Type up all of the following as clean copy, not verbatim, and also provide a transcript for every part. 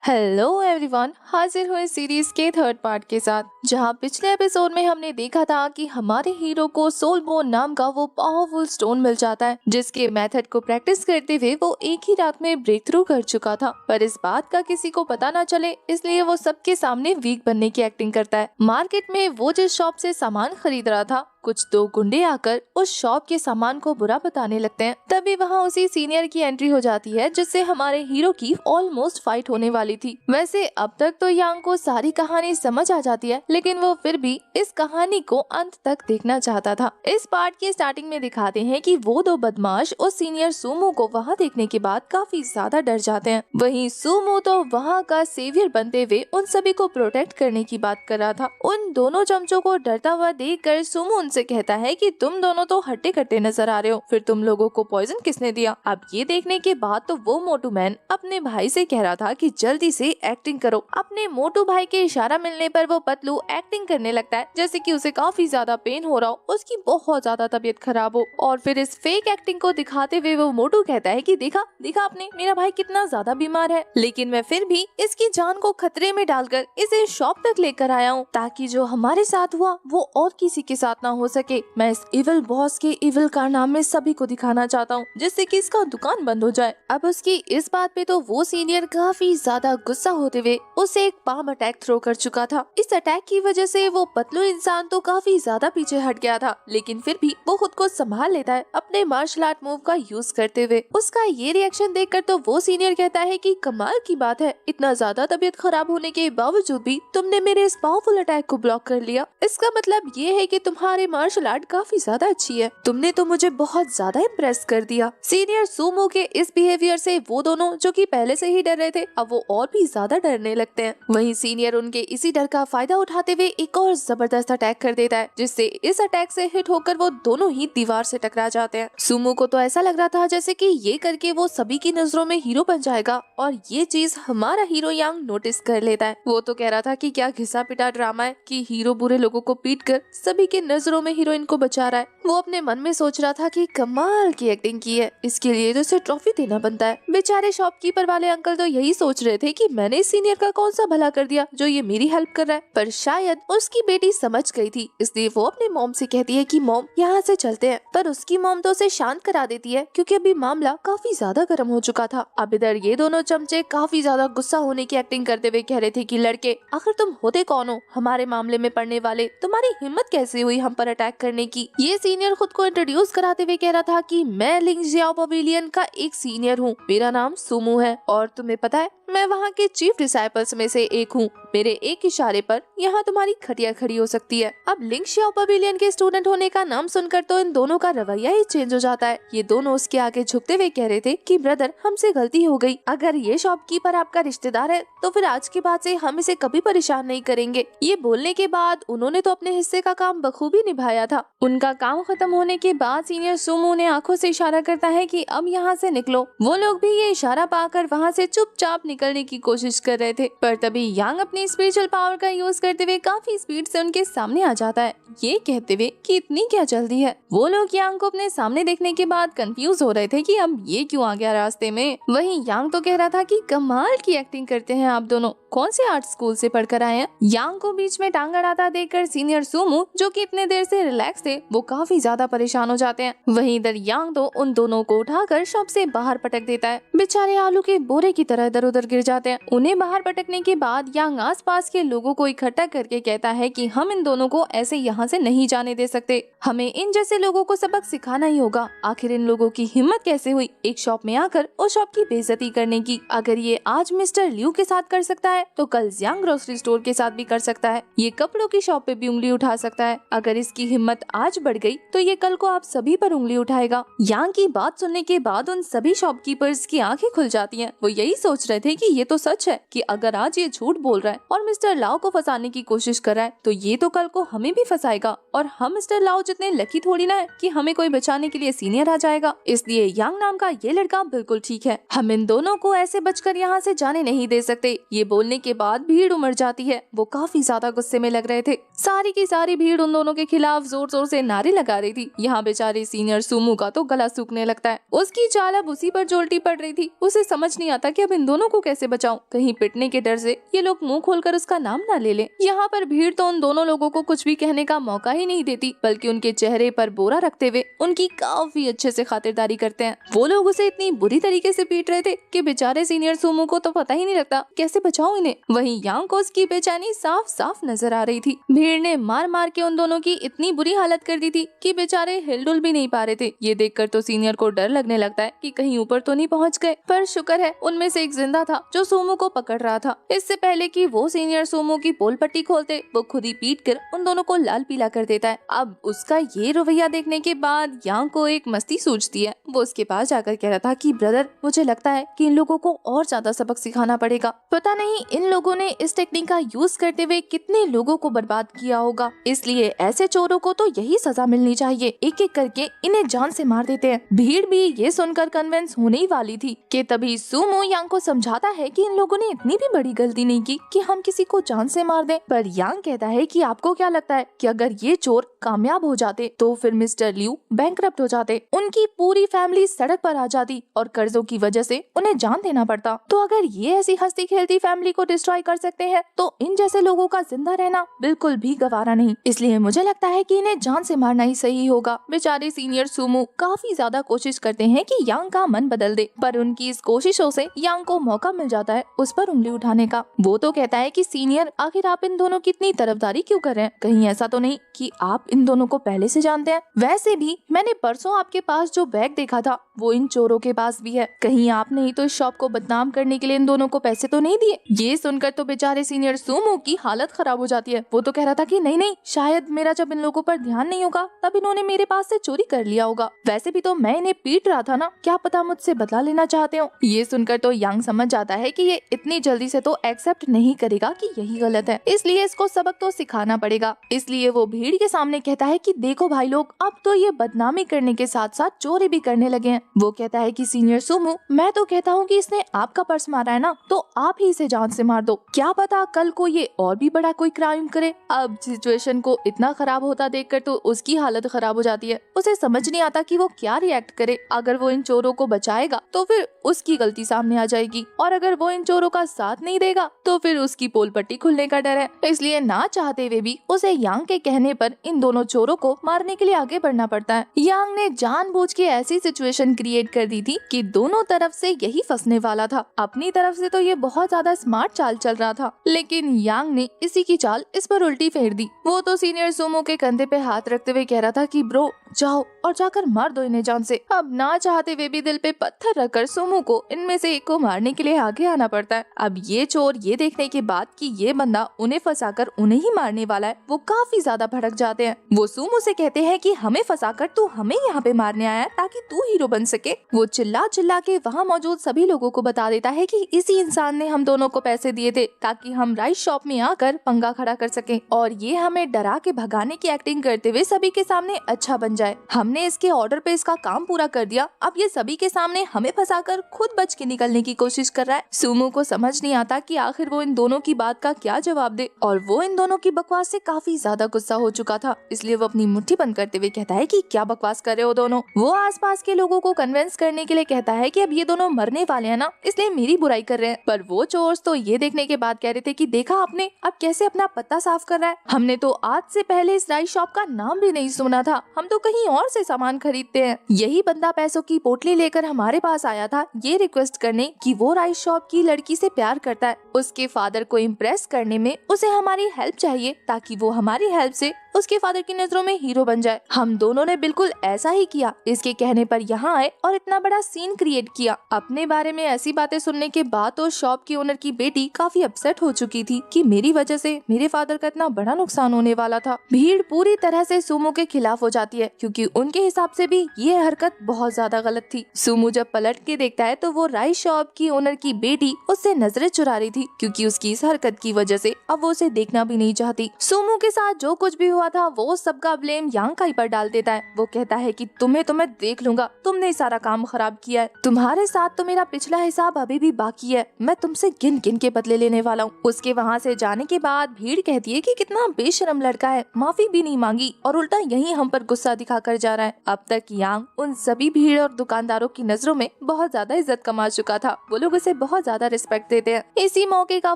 Hello everyone, हाजिर हुए series के थर्ड पार्ट के साथ, जहां पिछले एपिसोड में हमने देखा था कि हमारे हीरो को सोल बोन नाम का वो पावरफुल स्टोन मिल जाता है, जिसके मेथड को प्रैक्टिस करते हुए वो एक ही रात में ब्रेक थ्रू कर चुका था। पर इस बात का किसी को पता ना चले, इसलिए वो सबके सामने वीक बनने की एक्टिंग करता है। मार्केट में वो जिस शॉप से सामान खरीद रहा था, कुछ दो गुंडे आकर उस शॉप के सामान को बुरा बताने लगते हैं। तभी वहाँ उसी सीनियर की एंट्री हो जाती है, जिससे हमारे हीरो की ऑलमोस्ट फाइट होने वाली थी। वैसे अब तक तो यांग को सारी कहानी समझ आ जाती है, लेकिन वो फिर भी इस कहानी को अंत तक देखना चाहता था। इस पार्ट की स्टार्टिंग में दिखाते हैं कि वो दो बदमाश उस सीनियर सूमो को वहाँ देखने के बाद काफी ज्यादा डर जाते हैं। वहीं सूमो तो वहाँ का सेवियर बनते हुए उन सभी को प्रोटेक्ट करने की बात कर रहा था। उन दोनों चमचों को डरता हुआ देखकर सूमो से कहता है कि तुम दोनों तो हट्टे कट्टे नजर आ रहे हो, फिर तुम लोगों को पॉइजन किसने दिया। अब ये देखने के बाद तो वो मोटू मैन अपने भाई से कह रहा था कि जल्दी से एक्टिंग करो। अपने मोटू भाई के इशारा मिलने पर वो पतलू एक्टिंग करने लगता है जैसे कि उसे काफी ज्यादा पेन हो रहा हो, उसकी बहुत ज्यादा तबीयत खराब हो। और फिर इस फेक एक्टिंग को दिखाते हुए वो मोटू कहता है कि देखा देखा आपने, मेरा भाई कितना ज्यादा बीमार है, लेकिन मैं फिर भी इसकी जान को खतरे में डालकर इसे शॉप तक लेकर आया हूँ, ताकि जो हमारे साथ हुआ वो और किसी के साथ ना हो सके। मैं इस इविल बॉस के इविल कारनामे सभी को दिखाना चाहता हूँ, जिससे कि इसका दुकान बंद हो जाए। अब उसकी इस बात पे तो वो सीनियर काफी ज्यादा गुस्सा होते हुए उसे एक पाम अटैक थ्रो कर चुका था। इस अटैक की वजह से वो पतलू इंसान तो काफी ज्यादा पीछे हट गया था, लेकिन फिर भी वो खुद को संभाल लेता है अपने मार्शल आर्ट मूव का यूज करते हुए। उसका ये रिएक्शन देखकर तो वो सीनियर कहता है कि कमाल की बात है, इतना ज्यादा तबीयत खराब होने के बावजूद भी तुमने मेरे इस पावरफुल अटैक को ब्लॉक कर लिया। इसका मतलब ये है कि तुम्हारे मार्शल आर्ट काफी ज्यादा अच्छी है, तुमने तो मुझे बहुत ज्यादा इम्प्रेस कर दिया। सीनियर सूमो के इस बिहेवियर से वो दोनों, जो कि पहले से ही डर रहे थे, अब वो और भी ज्यादा डरने लगते हैं। वहीं सीनियर उनके इसी डर का फायदा उठाते हुए एक और जबरदस्त अटैक कर देता है, जिससे इस अटैक से हिट होकर वो दोनों ही दीवार से टकरा जाते हैं। सूमो को तो ऐसा लग रहा था जैसे कि ये करके वो सभी की नजरों में हीरो बन जाएगा, और ये चीज हमारा हीरो यांग नोटिस कर लेता है। वो तो कह रहा था कि क्या घिसा पिटा ड्रामा है कि हीरो बुरे लोगों को पीट कर सभी के नजरों में हीरोइन को बचा रहा है। वो अपने मन में सोच रहा था कि कमाल की एक्टिंग की है, इसके लिए तो इसे ट्रॉफी देना बनता है। बेचारे शॉपकीपर वाले अंकल तो यही सोच रहे थे कि मैंने इस सीनियर का कौन सा भला कर दिया जो ये मेरी हेल्प कर रहा है। पर शायद उसकी बेटी समझ गई थी, इसलिए वो अपने मॉम से कहती है कि मॉम यहाँ से चलते हैं। पर उसकी मॉम तो उसे शांत करा देती है, क्योंकि अभी मामला काफी ज्यादा गर्म हो चुका था। अब इधर ये दोनों चमचे काफी ज्यादा गुस्सा होने की एक्टिंग करते हुए कह रहे थे कि लड़के, आखिर तुम होते कौन हो हमारे मामले में पड़ने वाले, तुम्हारी हिम्मत कैसे हुई हम पर अटैक करने की। ये सीनियर खुद को इंट्रोड्यूस कराते हुए कह रहा था कि मैं लिंगजियाओ पवेलियन का एक सीनियर हूँ, मेरा नाम सुमू है, और तुम्हें पता है मैं वहाँ के चीफ डिसाइपल्स में से एक हूँ। मेरे एक इशारे पर यहाँ तुम्हारी खटिया खड़ी हो सकती है। अब लिंगजियाओ पवेलियन के स्टूडेंट होने का नाम सुनकर तो इन दोनों का रवैया ही चेंज हो जाता है। ये दोनों उसके आगे झुकते हुए कह रहे थे कि ब्रदर, हमसे गलती हो गई, अगर ये शॉपकीपर आपका रिश्तेदार है तो फिर आज के बाद से हम इसे कभी परेशान नहीं करेंगे। ये बोलने के बाद उन्होंने तो अपने हिस्से का काम बखूबी निभाया था। उनका काम खत्म होने के बाद सीनियर सुमो ने आंखों से इशारा करता है कि अब यहाँ से निकलो। वो लोग भी ये इशारा पाकर वहाँ से चुपचाप निकलने की कोशिश कर रहे थे, पर तभी यांग अपनी स्पिरिचुअल पावर का यूज करते हुए काफी स्पीड से उनके सामने आ जाता है, ये कहते हुए कि इतनी क्या जल्दी है। वो लोग यांग को अपने सामने देखने के बाद कंफ्यूज हो रहे थे कि अब ये क्यों आ गया रास्ते में। वहीं यांग तो कह रहा था कि कमाल की एक्टिंग करते हैं आप दोनों, कौन से आर्ट स्कूल से पढ़कर आए हैं। यांग को बीच में टांग अड़ाता देखकर सीनियर सूमो, जो कि इतने देर से रिलैक्स थे, वो काफी ज्यादा परेशान हो जाते हैं। वहीं इधर यांग तो उन दोनों को उठाकर शॉप से बाहर पटक देता है। बेचारे आलू के बोरे की तरह इधर उधर गिर जाते हैं। उन्हें बाहर पटकने के बाद यांग आसपास के लोगों को इकट्ठा करके कहता है कि हम इन दोनों को ऐसे यहाँ से नहीं जाने दे सकते, हमें इन जैसे लोगों को सबक सिखाना ही होगा। आखिर इन लोगों की हिम्मत कैसे हुई एक शॉप में आकर उस शॉप की बेइज्जती करने की। अगर ये आज मिस्टर लियू के साथ कर सकता है तो कल जियांग ग्रोसरी स्टोर के साथ भी कर सकता है। ये कपड़ों की शॉप पे भी उंगली उठा सकता है। अगर इसकी हिम्मत आज बढ़ गई तो ये कल को आप सभी पर उंगली उठाएगा। यांग की बात सुनने के बाद उन सभी शॉपकीपर्स की आंखें खुल जाती हैं। वो यही सोच रहे थे कि ये तो सच है कि अगर आज ये झूठ बोल रहा है और मिस्टर लाओ को फंसाने की कोशिश कर रहा है, तो ये तो कल को हमें भी फंसाएगा, और हम मिस्टर लाओ जितने लकी थोड़ी ना है कि हमें कोई बचाने के लिए सीनियर आ जाएगा। इसलिए यांग नाम का ये लड़का बिल्कुल ठीक है, हम इन दोनों को ऐसे बचकर यहाँ से जाने नहीं दे सकते। ये बोलने के बाद भीड़ उमड़ जाती है। वो काफी ज्यादा गुस्से में लग रहे थे। सारी की सारी भीड़ उन दोनों के खिलाफ जोर जोर से नारे लगा रही थी। यहाँ बेचारे सीनियर सूमो का तो गला सूखने लगता है। उसकी चाल अब उसी पर जोल्टी पड़ रही थी। उसे समझ नहीं आता कि अब इन दोनों को कैसे बचाऊं? कहीं पिटने के डर से ये लोग मुंह खोलकर उसका नाम ना ले लें। यहाँ पर भीड़ तो उन दोनों लोगों को कुछ भी कहने का मौका ही नहीं देती, बल्कि उनके चेहरे पर बोरा रखते हुए उनकी काफी अच्छे से खातिरदारी करते हैं। वो लोग उसे इतनी बुरी तरीके से पीट रहे थे कि बेचारे सीनियर सुमो को तो पता ही नहीं लगता कैसे बचाऊं इन्हें। वहीं यांग को उसकी बेचैनी साफ साफ नजर आ रही थी। भीड़ ने मार मार के उन दोनों की इतनी बुरी हालत कर दी थी कि बेचारे हिलडुल भी नहीं पा रहे थे। ये देखकर तो सीनियर को डर लगने लगता है कि कहीं ऊपर तो नहीं पहुंच गए, पर शुक्र है उनमें से एक जिंदा था जो सुमो को पकड़ रहा था। इससे पहले कि वो सीनियर सुमो की पोल पट्टी खोलते, वो खुद ही पीट कर उन दोनों को लाल पीला कर देता है। अब उसका ये रवैया देखने के बाद यांग को एक मस्ती सूझती है। वो उसके पास जाकर कह रहा था कि ब्रदर, मुझे लगता है कि इन लोगों को और ज्यादा सबक सिखाना पड़ेगा। पता नहीं इन लोगों ने इस टेक्निक का यूज करते हुए कितने लोगों को बर्बाद किया होगा, इसलिए ऐसे चोरों को तो यही सजा मिलनी चाहिए। एक एक करके इन्हें जान से मार देते हैं। भीड़ भी ये सुनकर कन्विंस होने ही वाली थी कि तभी सुमो यांग को समझाता है कि इन लोगों ने इतनी भी बड़ी गलती नहीं की कि हम किसी को जान से मार दें। पर यांग कहता है कि आपको क्या लगता है कि अगर ये चोर कामयाब हो जाते तो फिर मिस्टर लियू बैंकरप्ट हो जाते, उनकी पूरी फैमिली सड़क पर आ जाती और कर्जों की वजह से उन्हें जान देना पड़ता। तो अगर ये ऐसी हंसती खेलती फैमिली को डिस्ट्रॉय कर सकते हैं तो इन जैसे लोगों का जिंदा रहना बिल्कुल भी गवारा नहीं। इसलिए मुझे लगता है कि इन्हें जान से मारना ही सही होगा। बेचारे सीनियर सुमो काफी ज्यादा कोशिश करते हैं कि यांग का मन बदल दे, पर उनकी इस कोशिशों से यांग को मौका मिल जाता है उस पर उंगली उठाने का। वो तो कहता है कि सीनियर, आखिर आप इन दोनों की इतनी तरफदारी क्यों कर रहे हैं? कहीं ऐसा तो नहीं कि आप इन दोनों को पहले से जानते हैं? वैसे भी मैंने परसों आपके पास जो बैग देखा था वो इन चोरों के पास भी है। कहीं आपने ही तो इस शॉप को बदनाम करने के लिए इन दोनों को पैसे तो नहीं दिए? ये सुनकर तो बेचारे सीनियर सुमो की हालत खराब हो जाती है। वो तो कह रहा था कि नहीं नहीं, शायद मेरा जब इन लोगों पर ध्यान नहीं होगा तब इन्होंने मेरे पास से चोरी कर लिया होगा। वैसे भी तो मैं इन्हें पीट रहा था ना, क्या पता मुझसे बदला लेना चाहते हो। ये सुनकर तो यांग समझ जाता है कि ये इतनी जल्दी से तो एक्सेप्ट नहीं करेगा कि यही गलत है, इसलिए इसको सबक तो सिखाना पड़ेगा। इसलिए वो भीड़ के सामने कहता है कि देखो भाई लोग, अब तो ये बदनामी करने के साथ साथ चोरी भी करने लगे हैं। वो कहता है कि सीनियर सुमो, मैं तो कहता हूँ कि इसने आपका पर्स मारा है ना, तो आप ही इसे जान से मार दो। क्या पता कल को ये और भी बड़ा कोई क्राइम करे। अब सिचुएशन को इतना खराब होता देखकर तो उसकी हालत खराब हो जाती है। उसे समझ नहीं आता कि वो क्या रिएक्ट करे। अगर वो इन चोरों को बचाएगा तो फिर उसकी गलती सामने आ जाएगी, और अगर वो इन चोरों का साथ नहीं देगा तो फिर उसकी पोल पट्टी खुलने का डर है। इसलिए ना चाहते हुए भी उसे यांग के कहने पर इन दोनों चोरों को मारने के लिए आगे बढ़ना पड़ता है। यांग ने जानबूझ के ऐसी सिचुएशन क्रिएट कर दी थी कि दोनों तरफ से यही फंसने वाला था। अपनी तरफ से तो ये बहुत ज्यादा स्मार्ट चाल चल रहा था, लेकिन यांग ने इसी की चाल इस पर उल्टी फेर दी। वो तो सीनियर सुमो के कंधे पे हाथ रखते हुए कह रहा था कि ब्रो, जाओ और जाकर मार दो इन्हें जान से। अब ना चाहते हुए भी दिल पे पत्थर रखकर सुमो को इनमें से एक को मारने के लिए आगे आना पड़ता है। अब ये चोर ये देखने के बाद कि ये बंदा उन्हें फंसाकर उन्हें ही मारने वाला है, वो काफी ज्यादा भड़क जाते हैं। वो सुमो से कहते हैं कि हमें फंसाकर तू हमें यहाँ पे मारने आया ताकि तू हीरो बन सके। वो चिल्ला चिल्ला के वहाँ मौजूद सभी लोगों को बता देता है कि इसी इंसान ने हम दोनों को पैसे दिए थे ताकि हम राइस शॉप में आकर पंगा खड़ा कर सके, और ये हमें डरा के भगाने की एक्टिंग करते हुए सभी के सामने अच्छा बन जाए। हमने इसके ऑर्डर पे इसका काम पूरा कर दिया, अब ये सभी के सामने हमें फंसाकर खुद बच के निकलने की कोशिश कर रहा है। सुमो को समझ नहीं आता कि आखिर वो इन दोनों की बात का क्या जवाब दे, और वो इन दोनों की बकवास से काफी ज्यादा गुस्सा हो चुका था। इसलिए वो अपनी मुट्ठी बंद करते हुए कहता है कि क्या बकवास कर रहे हो दोनों। वो आसपास के लोगों को कन्विंस करने के लिए कहता है कि अब ये दोनों मरने वाले हैं ना, इसलिए मेरी बुराई कर रहे हैं। पर वो चोर तो ये देखने के बाद कह रहे थे कि देखा आपने अब कैसे अपना पत्ता साफ कर रहा है। हमने तो आज से पहले इस राइस शॉप का नाम भी नहीं सुना था, हम तो कहीं और से सामान खरीदते हैं। यही बंदा पैसों की पोटली लेकर हमारे पास आया था ये रिक्वेस्ट करने कि वो राइस शॉप की लड़की से प्यार करता है। उसके फादर को इम्प्रेस करने में उसे हमारी हेल्प चाहिए ताकि वो हमारी हेल्प से उसके फादर की नजरों में हीरो बन जाए। हम दोनों ने बिल्कुल ऐसा ही किया। इसके कहने पर यहाँ आए और इतना बड़ा सीन क्रिएट किया। अपने बारे में ऐसी बातें सुनने के बाद तो शॉप की ओनर की बेटी काफी अपसेट हो चुकी थी कि मेरी वजह से मेरे फादर का इतना बड़ा नुकसान होने वाला था। भीड़ पूरी तरह से सुमो के खिलाफ हो जाती है क्योंकि उनके हिसाब से भी ये हरकत बहुत ज्यादा गलत थी। सुमो जब पलट के देखता है तो वो राइस शॉप की ओनर की बेटी उससे नजरें चुरा रही थी क्योंकि उसकी इस हरकत की वजह से अब वो उसे देखना भी नहीं चाहती। सुमो के साथ जो कुछ भी हुआ हुआ था वो सबका ब्लेम यांग का ही पर डाल देता है। वो कहता है कि तुम्हें तो मैं देख लूंगा, तुमने सारा काम खराब किया है, तुम्हारे साथ तो मेरा पिछला हिसाब अभी भी बाकी है, मैं तुमसे गिन गिन के बदले लेने वाला हूँ। उसके वहाँ से जाने के बाद भीड़ कहती है कि कितना बेशरम लड़का है, माफी भी नहीं मांगी और उल्टा यही हम पर गुस्सा दिखाकर जा रहा है। अब तक यांग उन सभी भीड़ और दुकानदारों की नजरों में बहुत ज्यादा इज्जत कमा चुका था। वो लोग उसे बहुत ज्यादा रिस्पेक्ट देते हैं। इसी मौके का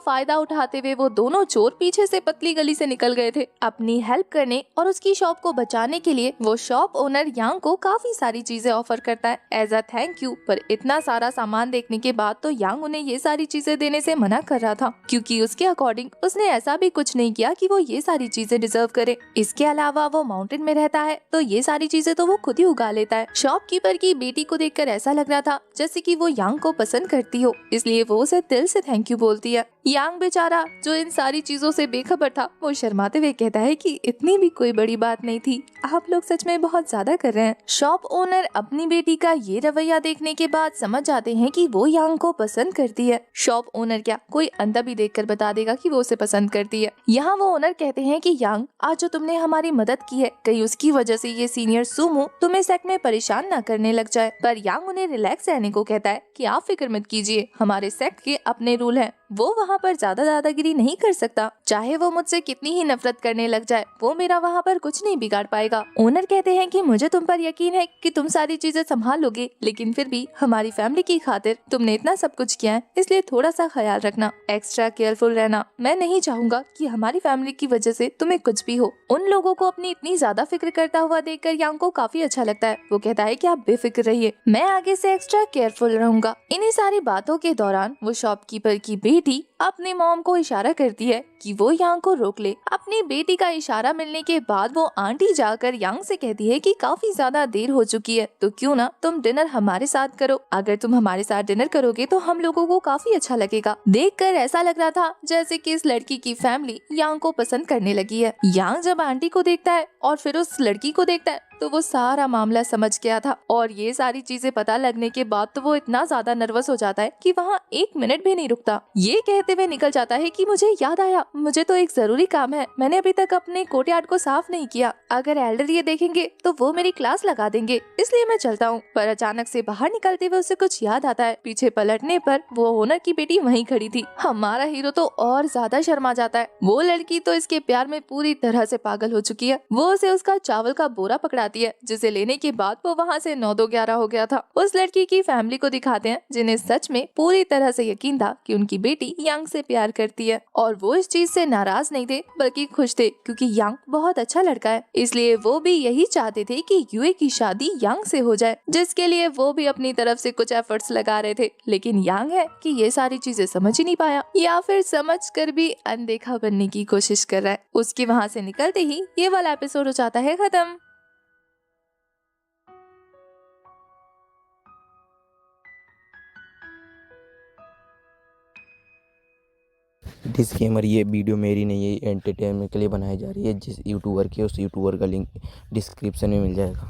फायदा उठाते हुए वो दोनों चोर पीछे से पतली गली से निकल गए थे। अपनी हेल्प करने और उसकी शॉप को बचाने के लिए वो शॉप ओनर यांग को काफी सारी चीजें ऑफर करता है एज अ थैंक यू। पर इतना सारा सामान देखने के बाद तो यांग उन्हें ये सारी चीजें देने से मना कर रहा था, क्योंकि उसके अकॉर्डिंग उसने ऐसा भी कुछ नहीं किया कि वो ये सारी चीजें डिजर्व करे। इसके अलावा वो माउंटेन में रहता है तो ये सारी चीजें तो वो खुद ही उगा लेता है। शॉपकीपर की बेटी को देखकर ऐसा लग रहा था जैसे कि वो यांग को पसंद करती हो, इसलिए वो उसे दिल से थैंक यू बोलती है। यांग बेचारा जो इन सारी चीजों से बेखबर था, वो शर्माते हुए कहता है कि इतनी भी कोई बड़ी बात नहीं थी, आप लोग सच में बहुत ज्यादा कर रहे हैं। शॉप ओनर अपनी बेटी का ये रवैया देखने के बाद समझ जाते हैं कि वो यांग को पसंद करती है। शॉप ओनर क्या, कोई अंधा भी देखकर बता देगा कि वो उसे पसंद करती है। यहाँ वो ओनर कहते हैं कि यांग, आज जो तुमने हमारी मदद की है, कहीं उसकी वजह से ये सीनियर सुमो तुम्हें सेक्ट में परेशान न करने लग जाए। पर यांग उन्हें रिलैक्स रहने को कहता है कि आप फिक्र मत कीजिए, हमारे सेक्ट के अपने रूल हैं, वो वहाँ पर ज्यादा दादागिरी नहीं कर सकता। चाहे वो मुझसे कितनी ही नफरत करने लग जाए, वो मेरा वहाँ पर कुछ नहीं बिगाड़ पाएगा। ओनर कहते हैं कि मुझे तुम पर यकीन है कि तुम सारी चीजें संभाल लोगे, लेकिन फिर भी हमारी फैमिली की खातिर तुमने इतना सब कुछ किया है, इसलिए थोड़ा सा ख्याल रखना, एक्स्ट्रा केयरफुल रहना। मैं नहीं चाहूंगा कि हमारी फैमिली की वजह से तुम्हें कुछ भी हो। उन लोगों को अपनी इतनी ज्यादा फिक्र करता हुआ देखकर यांग को काफी अच्छा लगता है। वो कहता है कि आप बेफिक्र रहिए, मैं आगे से एक्स्ट्रा केयरफुल रहूंगा। इन्हीं सारी बातों के दौरान वो शॉपकीपर की बेटी अपनी मॉम को इशारा करती है कि वो यांग को रोक ले। अपनी बेटी का इशारा मिलने के बाद वो आंटी जाकर यांग से कहती है कि काफी ज्यादा देर हो चुकी है, तो क्यों ना तुम डिनर हमारे साथ करो। अगर तुम हमारे साथ डिनर करोगे तो हम लोगों को काफी अच्छा लगेगा। देखकर ऐसा लग रहा था जैसे कि इस लड़की की फैमिली यांग को पसंद करने लगी है। यांग जब आंटी को देखता है और फिर उस लड़की को देखता है तो वो सारा मामला समझ गया था, और ये सारी चीजें पता लगने के बाद तो वो इतना ज्यादा नर्वस हो जाता है कि वहाँ 1 मिनट भी नहीं रुकता। ये कहते हुए निकल जाता है कि मुझे याद आया, मुझे तो एक जरूरी काम है, मैंने अभी तक अपने कोर्टयार्ड को साफ नहीं किया, अगर एल्डर ये देखेंगे तो वो मेरी क्लास लगा देंगे, इसलिए मैं चलता हूँ। पर अचानक से बाहर निकलते हुए उसे कुछ याद आता है। पीछे पलटने पर वो ओनर की बेटी वहीं खड़ी थी। हमारा हीरो तो और ज्यादा शर्मा जाता है। वो लड़की तो इसके प्यार में पूरी तरह से पागल हो चुकी है। वो उसे उसका चावल का बोरा पकड़ाती है, जिसे लेने के बाद वो वहाँ से 9-2-11 हो गया था। उस लड़की की फैमिली को दिखाते हैं जिन्हें सच में पूरी तरह से यकीन था कि उनकी बेटी यांग से प्यार करती है, और वो इस चीज से नाराज नहीं थे बल्कि खुश थे, क्योंकि यांग बहुत अच्छा लड़का है। इसलिए वो भी यही चाहते थे कि यूए की शादी यांग से हो जाए, जिसके लिए वो भी अपनी तरफ से कुछ एफर्ट्स लगा रहे थे। लेकिन यांग है कि ये सारी चीजें समझ ही नहीं पाया, या फिर समझ कर भी अनदेखा बनने की कोशिश कर रहा है। उसके वहाँ से निकलते ही ये वाला एपिसोड हो जाता है खत्म। डिस्क्लेमर, ये वीडियो मेरी नहीं है, एंटरटेनमेंट के लिए बनाई जा रही है। जिस यूट्यूबर की उस यूट्यूबर का लिंक डिस्क्रिप्शन में मिल जाएगा।